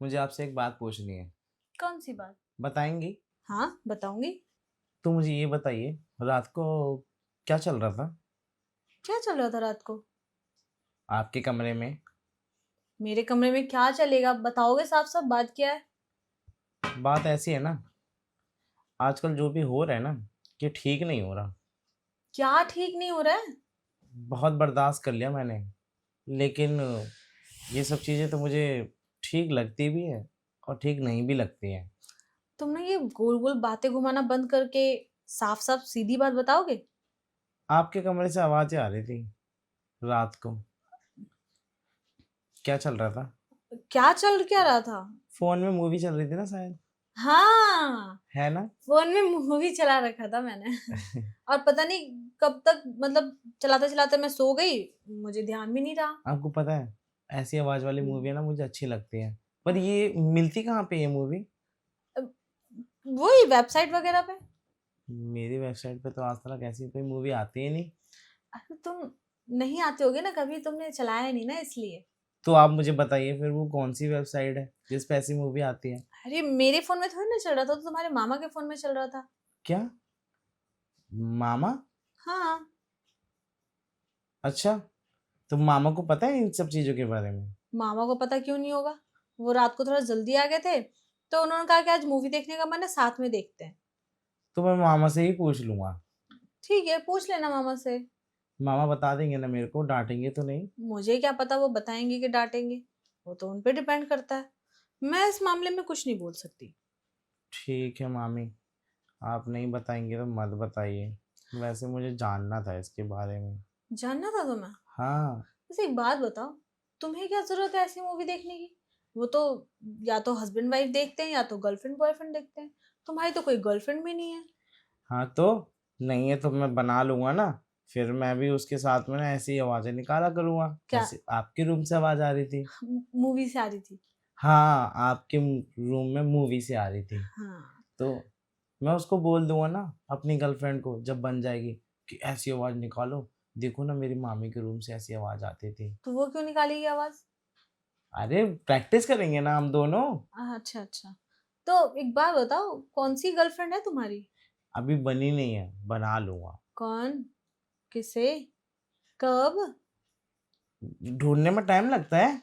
मुझे आपसे एक बात पूछनी है। कौन सी बात? बताएंगी? हाँ, बताऊंगी। तो मुझे ये बताइए, रात को क्या चल रहा था क्या चल रहा था रात को? आपके कमरे में? मेरे कमरे में क्या चलेगा? बताओगे साफ साफ बात क्या है? बात ऐसी है ना, आजकल जो भी हो रहा है ना, ये ठीक नहीं हो रहा। क्या ठीक नहीं हो रहा है? बहुत बर्दाश्त कर लिया मैंने, लेकिन ये सब चीज़ें तो मुझे ठीक लगती भी है और ठीक नहीं भी लगती हैं। तुम ना ये गोल गोल बातें घुमाना बंद करके साफ साफ सीधी बात बताओगे? आपके कमरे से आवाज़ें आ रही थी रात को। क्या चल रहा था? क्या चल क्या रहा था? फ़ोन में मूवी चल रही थी ना शायद, हाँ, है ना? फोन में मूवी चला रखा था मैंने। और पता नहीं कब तक, मतलब चलाते चलाते मैं सो गई। मुझे ध्यान भी नहीं रहा। आपको पता है, ऐसी आवाज़ वाली मूवी ना मुझे अच्छी लगती है। पर ये मिलती कहाँ पे ये मूवी? वही वेबसाइट वगैरह पे। मेरी वेबसाइट पे तो आज तक ऐसी कोई मूवी आती ही नहीं। अरे तुम नहीं आते होगे ना, कभी तुमने चलाया नहीं ना इसलिए। तो आप मुझे बताइए फिर वो कौन सी वेबसाइट है जिस पे ऐसी मूवी आती है? अरे मेरे फोन में थोड़ी ना चल रहा था, तो तुम्हारे मामा के फोन में चल रहा था। क्या? मामा? हाँ। अच्छा, तो मामा को पता है इन सब चीज़ों के बारे में? मामा को पता क्यों नहीं होगा? वो रात को थोड़ा जल्दी आ गए थे, तो उन्होंने कहा कि आज मूवी देखने का मन है, साथ में देखते हैं। तो मैं मामा से ही पूछ लूँगा। ठीक है, पूछ लेना मामा से। मामा बता देंगे ना मेरे को, डाँटेंगे तो नहीं? मुझे क्या पता वो बताएंगे कि डांटेंगे। वो तो उन पे डिपेंड करता है। मैं इस मामले में कुछ नहीं बोल सकती। ठीक है मामी, आप नहीं बताएँगे तो मत बताइए। वैसे मुझे जानना था इसके बारे में। जानना था तुम्हें? हाँ। वैसे एक बात बताओ, तुम्हें क्या जरूरत है ऐसी मूवी देखने की? वो तो या तो हस्बैंड वाइफ देखते हैं या तो गर्लफ्रेंड बॉयफ्रेंड देखते हैं। तुम्हारी तो कोई गर्लफ्रेंड भी नहीं है। हाँ तो नहीं है तो मैं बना लूँगा ना, फिर मैं भी उसके साथ में ना ऐसी आवाज़ें निकाला करूँगा, क्या? जैसे आपके रूम से आवाज़ आ रही थी। मूवी से आ रही थी? हाँ, आपके रूम में मूवी से आ रही थी। हाँ। तो मैं उसको बोल दूँगा ना अपनी गर्लफ्रेंड को जब बन जाएगी कि ऐसी आवाज़ निकालो, देखो ना मेरी मामी के रूम से ऐसी आवाज़ आती थी। तो वो क्यों निकालेगी आवाज? अरे प्रैक्टिस करेंगे ना हम दोनों। अच्छा अच्छा। तो एक बात बताओ, कौन सी गर्लफ्रेंड है तुम्हारी? अभी बनी नहीं है, बना लूँगा। कौन? किसे? कब? ढूँढने में टाइम लगता है,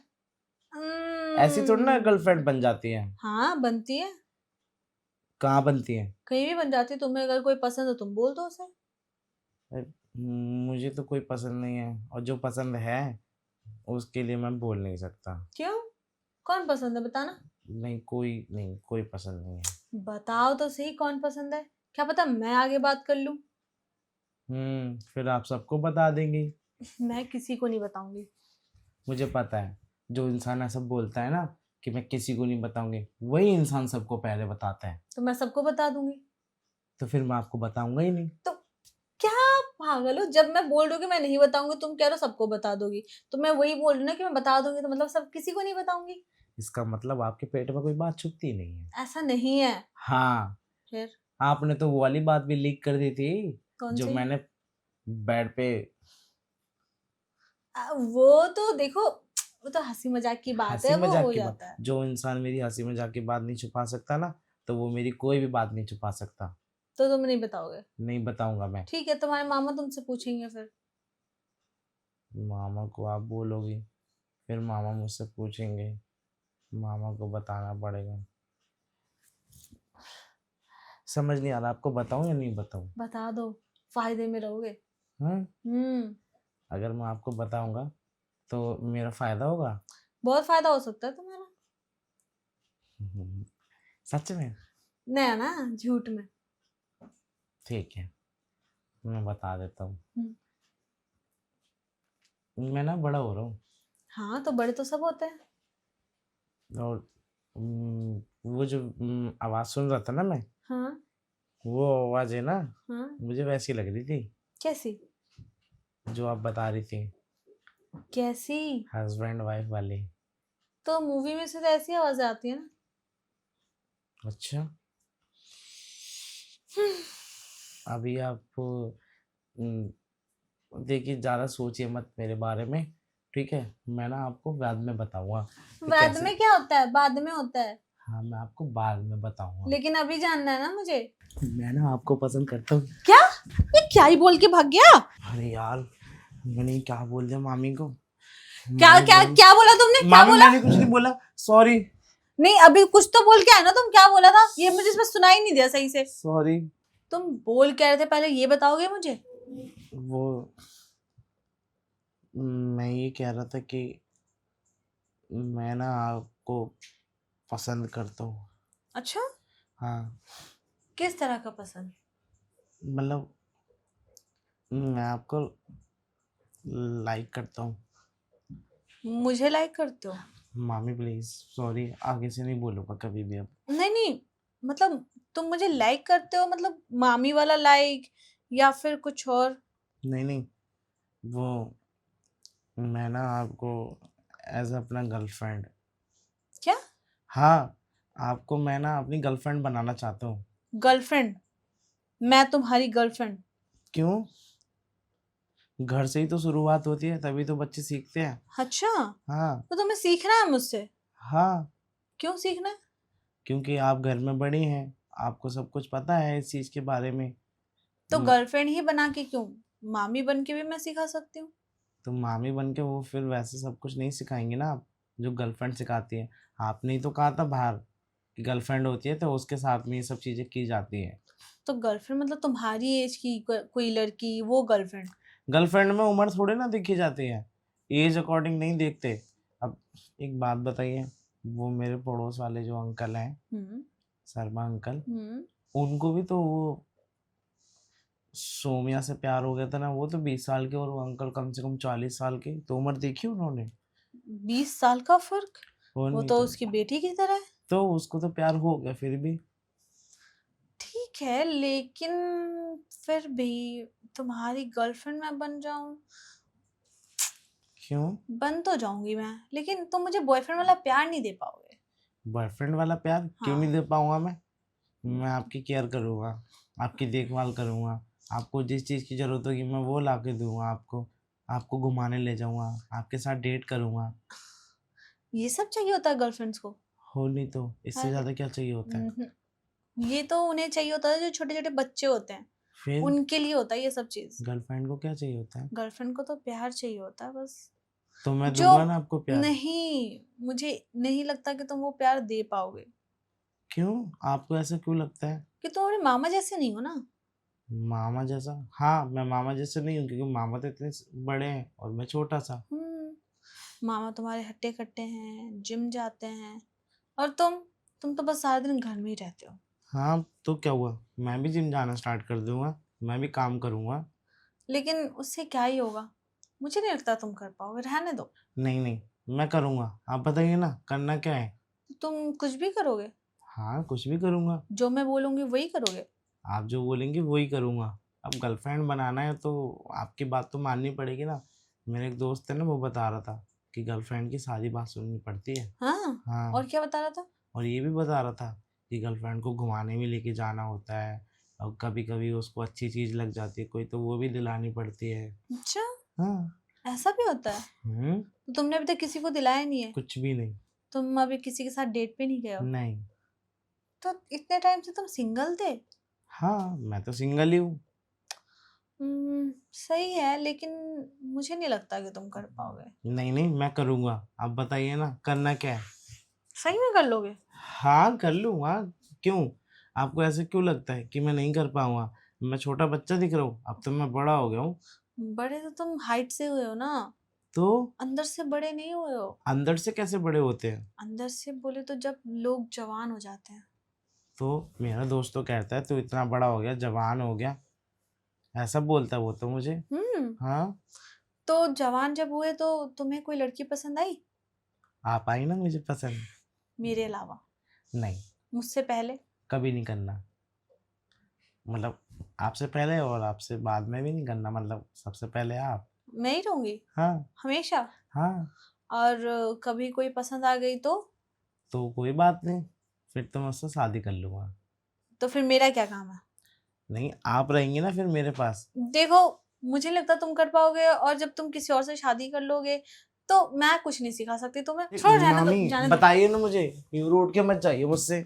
ऐसी थोड़ी ना गर्लफ्रेंड हम्म। बन जाती है। हाँ, बनती है। कहाँ बनती है? कहीं भी बन जाती है। तुम्हें अगर कोई पसंद है तुम बोल दो उसे। मुझे तो कोई पसंद नहीं है और जो पसंद है उसके लिए मैं बोल नहीं सकता। क्यों? कौन पसंद है बताना। नहीं, कोई नहीं, कोई पसंद नहीं है। बताओ तो सही कौन पसंद है। क्या पता मैं आगे बात कर लूं। फिर आप सबको बता देंगी। मैं किसी को नहीं बताऊंगी। मुझे पता है, जो इंसान ऐसा बोलता है ना कि मैं किसी को नहीं बताऊंगी, वही इंसान सबको पहले बताता है। तो मैं सबको बता दूंगी। तो फिर मैं आपको बताऊंगा ही नहीं। तो क्या पागल हो? जब मैं बोल रही हूँ कि मैं नहीं बताऊंगी, तुम कह रहे हो सबको बता दोगी। तो मैं वही बोल रही हूँ ना कि मैं बता दूंगी, तो मतलब सब किसी को नहीं बताऊंगी। इसका मतलब आपके पेट में कोई बात छुपती नहीं है। ऐसा नहीं है। हाँ, फिर? आपने तो वो वाली बात भी लीक कर दी थी कौन जो सी? मैंने बेड पे। वो तो देखो, वो तो हंसी मजाक की बात हंसी है, वो मजाक हो की बात, जाता है। जो इंसान मेरी हंसी मजाक की बात नहीं छुपा सकता ना, तो वो मेरी कोई भी बात नहीं छुपा सकता। तो तुम नहीं बताओगे? नहीं बताऊंगा मैं। ठीक है, तुम्हारे मामा तुमसे पूछेंगे फिर। मामा को आप बोलोगी, फिर मामा मुझसे पूछेंगे, मामा को बताना पड़ेगा। समझ नहीं आ रहा, आपको बताऊं या नहीं बताऊं? बता दो, फायदे में रहोगे। हाँ, हम्म। अगर मैं आपको बताऊंगा तो मेरा फायदा होगा। बहुत फायदा हो सकता है तुम्हारा। हम्म, सच में? नया ना, झूठ में। ठीक है, मैं बता देता हूँ। हम्म। मैं ना बड़ा हो रहा हूँ, हाँ, तो बड़े तो सब होते हैं। और वो जो आवाज़ सुन रहा था ना मैं, हाँ। वो आवाज़ है ना, हाँ। मुझे वैसी लग रही थी कैसी? जो आप बता रही थी, कैसी? हस्बैंड वाइफ वाली। तो मूवी में से तो ऐसी आवाजें आती है ना। अच्छा, हम्म। अभी आप देखिए, ज़्यादा सोचिए मत मेरे बारे में, ठीक है, मैं ना आपको बाद में बताऊंगा कि बाद कैसे। में क्या होता है? बाद में होता है, हाँ, मैं आपको बाद में बताऊंगा। लेकिन अभी जानना है ना मुझे। मैं ना आपको पसंद करता हूँ। क्या? ये क्या ही बोल के भाग गया? अरे यार, मैंने क्या बोल दिया मामी को। क्या मामी क्या बोल क्या बोला तुमने? क्या मामी बोला? मैंने कुछ नहीं बोला, सॉरी। नहीं, अभी कुछ तो बोल के आए ना तुम। क्या बोला था? ये मुझे इसमें सुनाई नहीं दिया सही से। सॉरी। तुम बोल क्या रहे थे पहले, ये बताओगे मुझे? वो मैं ये कह रहा था कि मैं ना आपको पसंद करता हूँ। अच्छा, हाँ, किस तरह का पसंद? मतलब मैं आपको लाइक करता हूँ। मुझे लाइक करते हो? मामी प्लीज सॉरी, आगे से नहीं बोलूँगा कभी भी अब। नहीं नहीं, मतलब तुम मुझे लाइक करते हो, मतलब मामी वाला लाइक या फिर कुछ और? नहीं नहीं, वो मैं ना आपको एज अपना गर्लफ्रेंड। क्या? हाँ, आपको मैं ना अपनी गर्लफ्रेंड बनाना चाहता हूँ। गर्लफ्रेंड? मैं तुम्हारी गर्लफ्रेंड? क्यों? घर से ही तो शुरुआत होती है, तभी तो बच्चे सीखते हैं। अच्छा, हाँ। तो तुम्हें सीखना है मुझसे? हाँ, क्यों सीखना है? क्योंकि आप घर में बड़ी हैं, आपको सब कुछ पता है इस चीज़ के बारे में। तो म, गर्लफ्रेंड ही बना के क्यों, मामी बन के भी मैं सिखा सकती हूँ। तो मामी बन के वो फिर वैसे सब कुछ नहीं सिखाएंगे ना आप, जो गर्लफ्रेंड सिखाती है। आपने ही तो कहा था बाहर कि गर्लफ्रेंड होती है तो उसके साथ में ये सब चीज़ें की जाती हैं। तो गर्लफ्रेंड मतलब तुम्हारी एज की कोई लड़की, वो गर्लफ्रेंड? गर्लफ्रेंड में उम्र थोड़ी ना देखी जाती है, एज अकॉर्डिंग नहीं देखते। अब एक बात बताइए, वो मेरे पड़ोस वाले जो अंकल हैं, हम्म। शर्मा अंकल, हम्म। उनको भी तो वो सोमिया से प्यार हो गया था ना। वो तो 20 साल के और वो अंकल कम से कम 40 साल के, तो उम्र देखी उन्होंने। 20 साल का फर्क? और वो नहीं तो तो। उसकी बेटी की तरह है। तो उसको तो प्यार हो गया फिर भी। ठीक है, लेकिन फिर भी तुम्हारी गर्लफ्रेंड मैं बन जाऊं? क्यों? बन तो जाऊंगी मैं, लेकिन तुम मुझे बॉयफ्रेंड वाला प्यार नहीं दे पाओगे। बॉयफ्रेंड वाला प्यार क्यों नहीं हाँ। दे पाऊंगा मैं आपकी केयर करूंगा, आपकी देखभाल करूंगा। आपको जिस चीज़ की ज़रूरत होगी मैं वो ला के दूंगा आपको। आपको घुमाने ले जाऊंगा, आपके साथ डेट करूंगा। ये सब चाहिए होता है गर्लफ्रेंड्स को? हो नहीं तो इससे अरे, ज़्यादा क्या चाहिए होता है? ये तो उन्हें चाहिए होता है जो छोटे छोटे बच्चे होते हैं, फिर उनके लिए होता है ये सब चीज। गर्लफ्रेंड को क्या चाहिए होता है? गर्लफ्रेंड को तो प्यार चाहिए होता है बस। तो मैं जो दूंगा ना आपको प्यार। नहीं, मुझे नहीं लगता कि तुम वो प्यार दे पाओगे, क्यों? आपको ऐसा क्यों लगता है? कि तुम अपने मामा जैसे नहीं हो ना। मामा जैसा? हाँ, मैं मामा जैसे नहीं हूँ क्योंकि मामा तो इतने बड़े हैं और मैं छोटा सा। मामा तुम्हारे हट्टे कट्टे हैं, जिम जाते हैं, और तुम तो बस सारा दिन घर में ही रहते हो। हाँ, तो क्या हुआ, मैं भी जिम जाना स्टार्ट कर दूंगा, मैं भी काम करूंगा। लेकिन उससे क्या ही होगा? मुझे नहीं लगता तुम कर पाओगे, रहने दो। नहीं नहीं, मैं करूंगा। आप बताइए ना करना क्या है। तुम कुछ भी करोगे? हाँ, कुछ भी करूंगा। जो मैं बोलूंगी वही करोगे? आप जो बोलेंगे वही करूंगा। अब गर्लफ्रेंड बनाना है तो आपकी बात तो माननी पड़ेगी ना। मेरे एक दोस्त है ना, वो बता रहा था कि गर्लफ्रेंड की सारी बात सुननी पड़ती है। हाँ। और हाँ, क्या बता रहा था? और ये भी बता रहा था कि गर्लफ्रेंड को घुमाने भी लेके जाना होता है, और कभी कभी उसको अच्छी चीज़ लग जाती है कोई तो वो भी दिलानी पड़ती है। अच्छा, हाँ। ऐसा भी होता है? तो तुमने अभी तक किसी को दिलाया नहीं है? कुछ भी नहीं। तुम अभी किसी के साथ डेट पे नहीं गए हो? नहीं। तो इतने टाइम से तुम सिंगल थे? हाँ, मैं तो सिंगल ही हूँ। सही है, लेकिन मुझे नहीं लगता कि तुम कर पाओगे। नहीं नहीं, मैं करूँगा। आप बताइए ना करना क्या है। सही में कर लोगे? हाँ, कर लूँगा। क्यों? आपको ऐसे क्यों लगता है कि मैं नहीं कर पाऊँगा? मैं छोटा बच्चा दिख रहा हूँ? अब तो मैं बड़ा हो गया हूँ। बड़े तो तुम हाइट से हुए हो ना, तो अंदर से बड़े नहीं हुए हो। अंदर से कैसे बड़े होते हैं? अंदर से बोले तो जब लोग जवान हो जाते हैं। तो मेरा दोस्त तो कहता है तू इतना बड़ा हो गया, जवान हो गया, ऐसा बोलता है वो तो मुझे। हम्म। हाँ। तो जवान जब हुए तो तुम्हें कोई लड़की पसंद आई? आप आई ना मुझे पसंद। मेरे अलावा? नहीं, मुझसे पहले? कभी नहीं करना। मतलब आपसे पहले और आपसे बाद में भी नहीं करना, मतलब सबसे पहले आप। मैं ही रहूंगी हाँ। हमेशा? हाँ, और कभी कोई पसंद आ गई तो? तो कोई बात नहीं, फिर तो मैं उससे शादी कर लूँगा। तो फिर मेरा क्या काम है? नहीं, आप रहेंगे ना फिर मेरे पास। देखो, मुझे नहीं लगता तुम कर पाओगे, और जब तुम किसी और से शादी कर लोगे तो मैं कुछ नहीं सिखा सकती तुम्हें, छोड़ रहने दो, मामी जाने दो। बताइए ना मुझे, यूं उठ के मत जाइए मुझसे।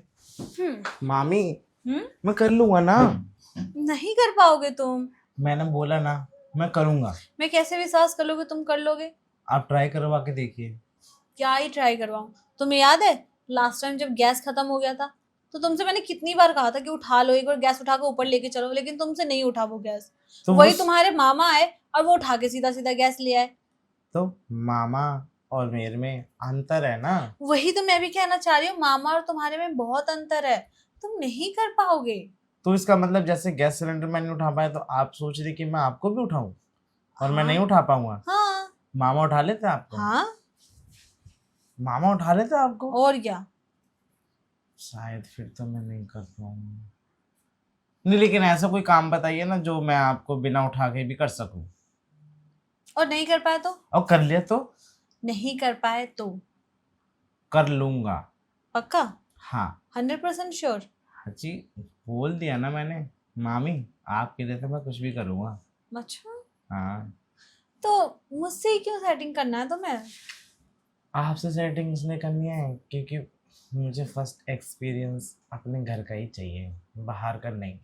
मामी हम्म मैं कर लूंगा ना, नहीं कर पाओगे तुम। मैंने बोला ना मैं करूंगा। मैं कैसे विश्वास कर लोगे तुम कर लोगे? आप ट्राई करवा के देखिए। क्या ही ट्राई करवाऊं? तुम्हें याद है लास्ट टाइम जब गैस खत्म हो गया था, तो तुमसे मैंने कितनी बार कहा था कि उठा लो, एक बार गैस उठा के ऊपर लेके चलो, लेकिन तुमसे नहीं उठा वो गैस। तो वही वो तुम्हारे मामा आए और वो उठा के सीधा सीधा गैस ले आए। तो मामा और मेरे में अंतर है ना। वही तो मैं भी कहना चाह रही हूँ, मामा और तुम्हारे में बहुत अंतर है, तुम नहीं कर पाओगे। तो इसका मतलब जैसे गैस सिलेंडर मैं नहीं उठा पाया तो आप सोच रहे कि मैं आपको भी उठाऊं और मैं नहीं हाँ उठा पाऊंगा। हाँ मामा उठा लेते आपको? हाँ, मामा उठा लेते आपको? और क्या। शायद फिर तो मैं नहीं कर पाऊंगा। नहीं लेकिन ऐसा कोई काम बताइए ना जो मैं आपको बिना उठा के भी कर सकूं। और नहीं कर पाए तो? और कर लिया तो? नहीं कर पाए तो? कर लूंगा। पक्का? हाँ। 100% श्योर? हाँ जी, बोल दिया ना मैंने। मामी आपके लिए तो मैं कुछ भी करूँगा। अच्छा, हाँ। तो मुझसे ही क्यों सेटिंग करना है तुम्हें? आपसे सेटिंग इसलिए करनी है क्योंकि मुझे फर्स्ट एक्सपीरियंस अपने घर का ही चाहिए, बाहर का नहीं।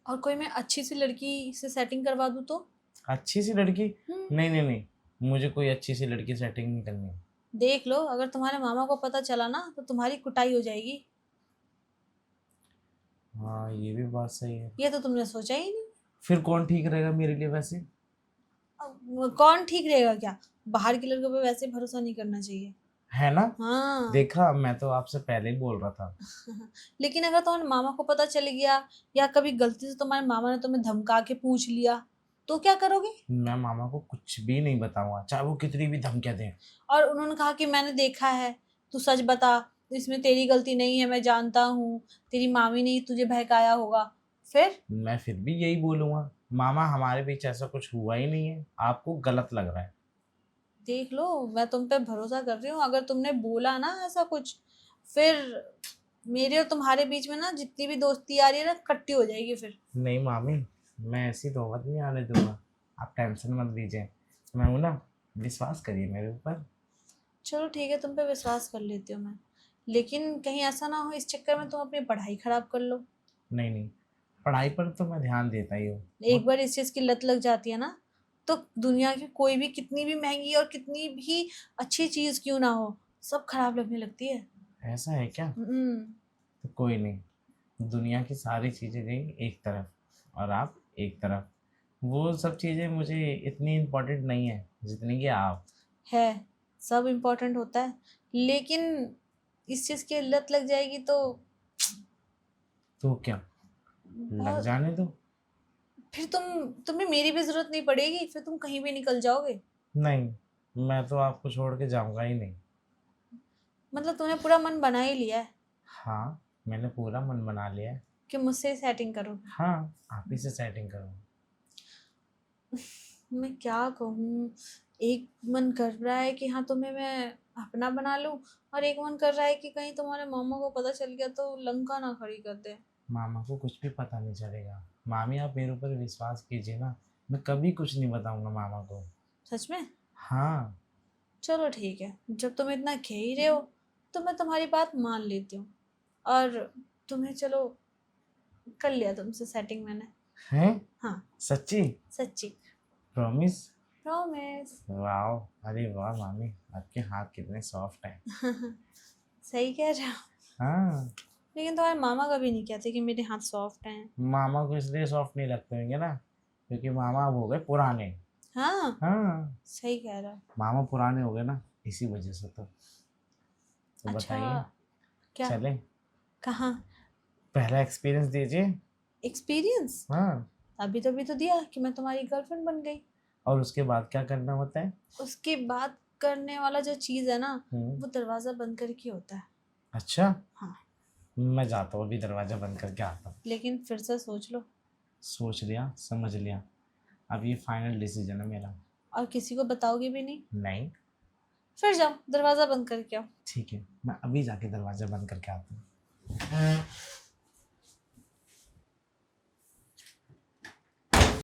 और कोई मैं अच्छी सी लड़की से सेटिंग करवा दूँ तो? अच्छी सी लड़की? हम्म, नहीं नहीं नहीं, मुझे कोई अच्छी सी लड़की सेटिंग नहीं करनी। देख लो, अगर तुम्हारे मामा को पता चला ना तो तुम्हारी कुटाई हो जाएगी। हाँ ये भी बात सही है। ये तो तुमने सोचा ही नहीं। फिर कौन ठीक रहेगा मेरे लिए वैसे? अब वो कौन ठीक रहेगा क्या? बाहर की लड़कियों पे वैसे भरोसा नहीं करना चाहिए। है ना? हाँ। देखा, मैं तो आपसे पहले ही बोल रहा था। लेकिन अगर तुम्हारे मामा को पता चल गया, या कभी गलती से तुम्हारे मामा ने तुम्हें धमका के पूछ लिया, तो क्या करोगे? मैं मामा को कुछ भी नहीं बताऊंगा, चाहे वो कितनी भी धमकियां दें। और उन्होंने कहा कि मैंने देखा है, तू सच बता, इसमें तेरी गलती नहीं है, मैं जानता हूँ, तेरी मामी ने ही तुझे बहकाया होगा, फिर? मैं फिर भी यही बोलूंगा, मामा हमारे बीच ऐसा कुछ हुआ ही नहीं है, आपको गलत लग रहा है। देख लो, मैं तुम पे भरोसा कर रही हूँ, अगर तुमने बोला ना ऐसा कुछ, फिर मेरे और तुम्हारे बीच में ना जितनी भी दोस्ती आ रही है ना, इकट्ठी हो जाएगी फिर। नहीं मामी, मैं ऐसी नौबत नहीं आने दूंगा, आप टेंशन मत लीजिए। मैं हूं ना, विश्वास करिए मेरे ऊपर। चलो ठीक है, तुम पे विश्वास कर लेती हूँ मैं, लेकिन कहीं ऐसा ना हो इस चक्कर में तुम अपनी पढ़ाई खराब कर लो। नहीं नहीं, पढ़ाई पर तो मैं ध्यान देता ही हूँ। एक बार इस चीज की लत लग जाती है ना, तो दुनिया की कोई भी कितनी भी महंगी और कितनी भी अच्छी चीज क्यों ना हो, सब खराब लगने लगती है। ऐसा है क्या? हम्म। तो कोई नहीं, दुनिया की सारी चीज़ें गई एक तरफ और आप एक तरफ, वो सब चीज़ें मुझे इतनी इम्पोर्टेंट नहीं है जितनी कि आप। है, सब इम्पोर्टेंट होता है, लेकिन इस चीज की लत लग जाएगी तो तो क्या, लग बहुत, जाने दो। फिर तुम्हें मेरी भी जरूरत नहीं पड़ेगी, फिर तुम कहीं भी निकल जाओगे। नहीं, मैं तो आपको छोड़ के जाऊंगा ही नहीं। मतलब तुमने पूरा मन बना ही लिया है हाँ, मैंने पूरा मन बना लिया है। कि मुझसे सेटिंग करोगे? हाँ, आप ही से सेटिंग करूँ। मैं क्या कहूँ, एक मन कर रहा है कि हाँ तुम्हें मैं अपना बना लूं, और एक मन कर रहा है कि कहीं तुम्हारे मामा को पता चल गया तो लंका ना खड़ी कर दे। मामा को कुछ भी पता नहीं चलेगा। मामी आप मेरे ऊपर विश्वास कीजिए ना, मैं कभी कुछ नहीं बताऊंगा मामा को। सच में? हाँ। चलो ठीक है, जब तुम इतना कह ही रहे हो तो मैं तुम्हारी बात मान लेती हूँ, और तुम्हें चलो कर लिया तुमसे सेटिंग मैंने। हैं? हाँ, सच्ची? सच्ची। प्रॉमिस? प्रॉमिस। वाह, अरे वाह मामी, आपके हाथ कितने सॉफ्ट हैं। सही कह रहे हो, हाँ। लेकिन तुम्हारे मामा कभी नहीं कहते कि मेरे हाथ सॉफ्ट हैं। मामा को इसलिए सॉफ्ट नहीं लगते होंगे ना, क्योंकि मामा अब हो गए पुराने। हाँ, हाँ, सही कह रहा है। मामा पुराने हो गए ना, इसी वजह से तो अच्छा, बताइए, क्या? चले? कहाँ? पहला एक्सपीरियंस दीजिए। एक्सपीरियंस? हाँ। अभी तो दिया कि मैं तुम्हारी गर्लफ्रेंड बन गई। और उसके बाद क्या करना होता है? उसके बाद करने वाला जो चीज है ना, हम्म। वो दरवाजा बंद करके होता है। अच्छा, हाँ, मैं जाता हूँ अभी, दरवाजा बंद करके आता हूँ। लेकिन फिर से सोच लो, सोच लिया, समझ लिया, अब ये फाइनल डिसीजन है मेरा। और किसी को बताओगे भी नहीं? नहीं। फिर जाओ दरवाजा बंद करके आओ। ठीक है, मैं अभी जाके दरवाजा बंद करके आता हूँ।